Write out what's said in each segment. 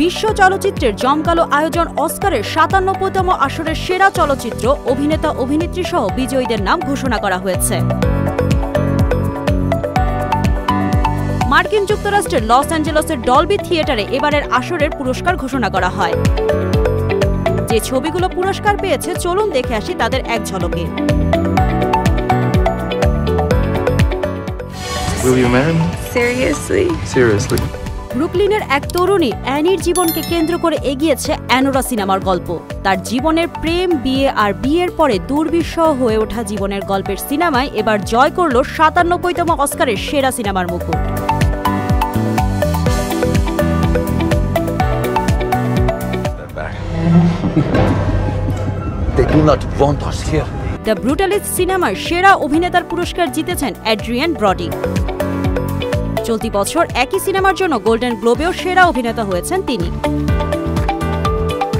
বিশ্ব চলচ্চিত্রের জমকালো আয়োজন অস্কারের ৯৭তম আসরের সেরা চলচ্চিত্র, অভিনেতা অভিনেত্রী সহ বিজয়ীদের নাম ঘোষণা করা হয়েছে। মার্কিন যুক্তরাষ্ট্রের লস অ্যাঞ্জেলসের ডলবি থিয়েটারে এবারের আসরের পুরস্কার ঘোষণা করা হয়। যে ছবিগুলো পুরস্কার পেয়েছে চলুন দেখে আসি তাদের এক ঝলকে। Will you marry me? Seriously? Seriously. ব্রুকলিনের এক তরুণী অ্যানির জীবনকে কেন্দ্র করে এগিয়েছে অ্যানোরা সিনেমার গল্প। তার জীবনের প্রেম, বিয়ে আর বিয়ের পরে দুর্বিষহ হয়ে ওঠা জীবনের গল্পের সিনেমায় এবার জয় করল ৯৭তম অস্কারের সেরা সিনেমার মুকুট। They do not want us here. The Brutalist সিনেমার সেরা অভিনেতার পুরস্কার জিতেছেন অ্যাড্রিয়ান ব্রডি। চলতি বছর একই সিনেমার জন্য গোল্ডেন গ্লোবেও সেরা অভিনেতা হয়েছেন তিনি।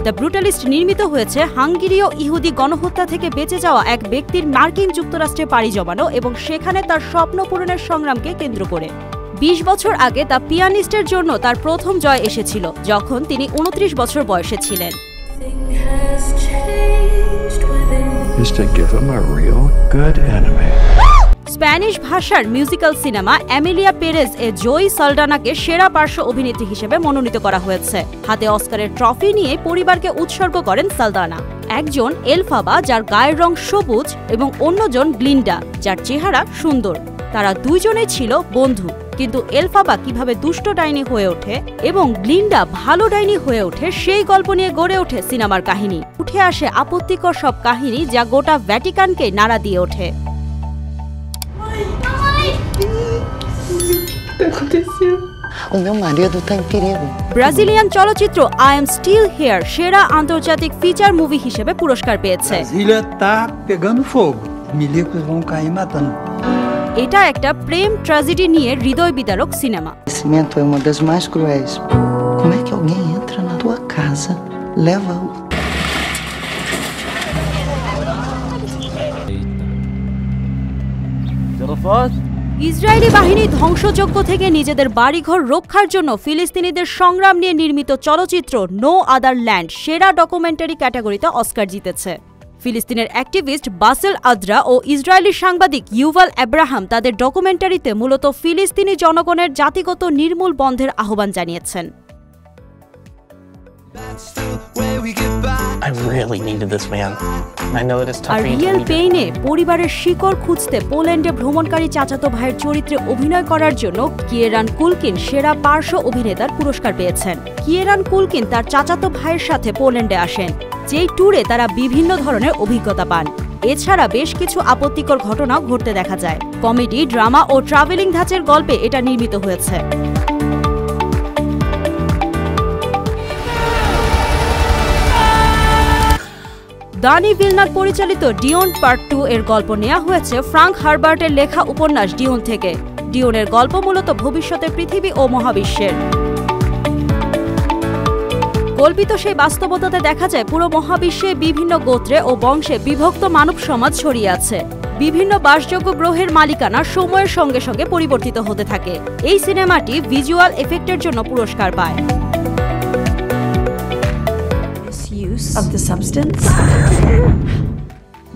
দ্য ব্রুটালিস্ট নির্মিত হয়েছে হাঙ্গেরীয় ইহুদি গণহত্যা থেকে বেঁচে যাওয়া এক ব্যক্তির মার্কিন যুক্তরাষ্ট্রে পাড়ি জমানো এবং সেখানে তার স্বপ্ন পূরণের সংগ্রামকে কেন্দ্র করে। ২০ বছর আগে দ্য পিয়ানিস্টের জন্য তার প্রথম জয় এসেছিল, যখন তিনি ২৯ বছর বয়সে ছিলেন। Just to give him a real good enemy. Spanish ভাষার মিউজিক্যাল সিনেমা এমিলিয়া পেরেজ এ জয়ী সালডানাকে সেরা পার্শ্ব অভিনেত্রী হিসেবে মনোনীত করা হয়েছে। হাতে অস্কারের ট্রফি নিয়ে পরিবারকে উৎসর্গ করেন সালদানা। একজন এলফাবা, যার গায়ের রং সবুজ, এবং অন্যজন গ্লিন্ডা, যার চেহারা সুন্দর। তারা দুইজনেই ছিল বন্ধু, কিন্তু এলফাবা কিভাবে দুষ্ট ডাইনি হয়ে ওঠে এবং গ্লিন্ডা ভালো ডাইনি হয়ে ওঠে সেই গল্প নিয়ে গড়ে ওঠে সিনেমার কাহিনী। উঠে আসে আপত্তিকর সব কাহিনী যা গোটা ভ্যাটিকানকে নাড়া দিয়ে ওঠে। ব্রাজিলিয়ান চলচ্চিত্র আই এম স্টিল হিয়ার সেরা আন্তর্জাতিক ফিচার মুভি হিসেবে পুরস্কার পেয়েছে। এটা একটা প্রেম ট্র্যাজেডি নিয়ে হৃদয় বিদারক সিনেমা। ইসরায়েলি বাহিনী ধ্বংসযজ্ঞ থেকে নিজেদের বাড়িঘর রক্ষার জন্য ফিলিস্তিনিদের সংগ্রাম নিয়ে নির্মিত চলচ্চিত্র নো আদার ল্যান্ড সেরা ডকুমেন্টারি ক্যাটাগরিতে অস্কার জিতেছে। ফিলিস্তিনের অ্যাক্টিভিস্ট বাসেল আদ্রা ও ইসরায়েলি সাংবাদিক ইউভাল আব্রাহাম তাদের ডকুমেন্টারিতে মূলত ফিলিস্তিনি জনগণের জাতিগত নির্মূল বন্ধের আহ্বান জানিয়েছেন। আর রিয়েল পেইনে পরিবারের শিকড় খুঁজতে পোল্যান্ডে ভ্রমণকারী চাচাতো ভাইয়ের চরিত্রে অভিনয় করার জন্য কিয়েরান কুলকিন সেরা পার্শ্ব অভিনেতার পুরস্কার পেয়েছেন। কিয়েরান কুলকিন তার চাচাতো ভাইয়ের সাথে পোল্যান্ডে আসেন, যেই ট্যুরে তারা বিভিন্ন ধরনের অভিজ্ঞতা পান। এছাড়া বেশ কিছু আপত্তিকর ঘটনাও ঘটতে দেখা যায়। কমেডি, ড্রামা ও ট্রাভেলিং ধাঁচের গল্পে এটা নির্মিত হয়েছে। দানি ভিলনার পরিচালিত ডিওন পার্ট 2 এর গল্প নেওয়া হয়েছে ফ্রাঙ্ক হারবার্টের লেখা উপন্যাস ডিওন থেকে। ডিওনের গল্প মূলত ভবিষ্যতের পৃথিবী ও মহাবিশ্বের। কল্পিত সেই বাস্তবতাতে দেখা যায় পুরো মহাবিশ্বে বিভিন্ন গোত্রে ও বংশে বিভক্ত মানব সমাজ ছড়িয়ে আছে। বিভিন্ন বাসযোগ্য গ্রহের মালিকানা সময়ের সঙ্গে সঙ্গে পরিবর্তিত হতে থাকে। এই সিনেমাটি ভিজুয়াল এফেক্টের জন্য পুরস্কার পায়।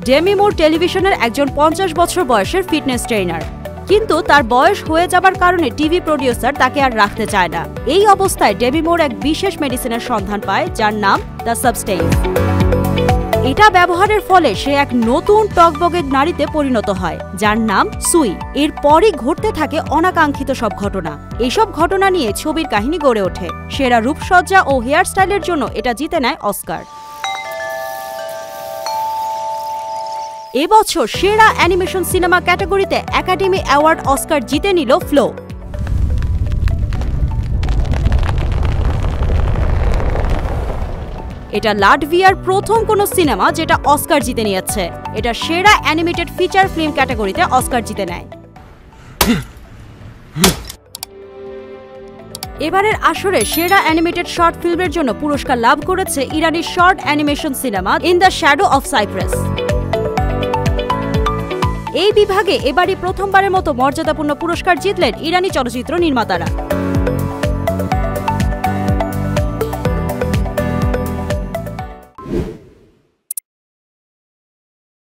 ডেমি মুর টেলিভিশনের একজন ৫০ বছর বয়সের ফিটনেস ট্রেনার, কিন্তু তার বয়স হয়ে যাবার কারণে টিভি প্রডিউসার তাকে আর রাখতে চায় না। এই অবস্থায় ডেমি মুর এক বিশেষ মেডিসিনের সন্ধান পায়, যার নাম দ্য সাবস্টেন্স। এটা ব্যবহারের ফলে সে এক নতুন টকবগে নারীতে পরিণত হয়, যার নাম সুই। এরপরই ঘটতে থাকে অনাকাঙ্ক্ষিত সব ঘটনা। এইসব ঘটনা নিয়ে ছবির কাহিনী গড়ে ওঠে। সেরা রূপসজ্জা ও হেয়ার স্টাইলের জন্য এটা জিতে নেয় অস্কার। এবছর সেরা অ্যানিমেশন সিনেমা ক্যাটাগরিতে একাডেমি অ্যাওয়ার্ড অস্কার জিতে নিল ফ্লো। এটা লাটভিয়ার প্রথম কোন সিনেমা যেটা অস্কার জিতে নিয়েছে। এটা সেরা অ্যানিমেটেড ফিচার ফিল্ম ক্যাটাগরিতে অস্কার জিতে নেয়। এবারের আসরে সেরা অ্যানিমেটেড শর্ট ফিল্মের জন্য পুরস্কার লাভ করেছে ইরানি short animation cinema in the shadow of cypress. এই বিভাগে এবারই প্রথমবারের মতো মর্যাদাপূর্ণ পুরস্কার জিতলেন ইরানি চলচ্চিত্র নির্মাতারা।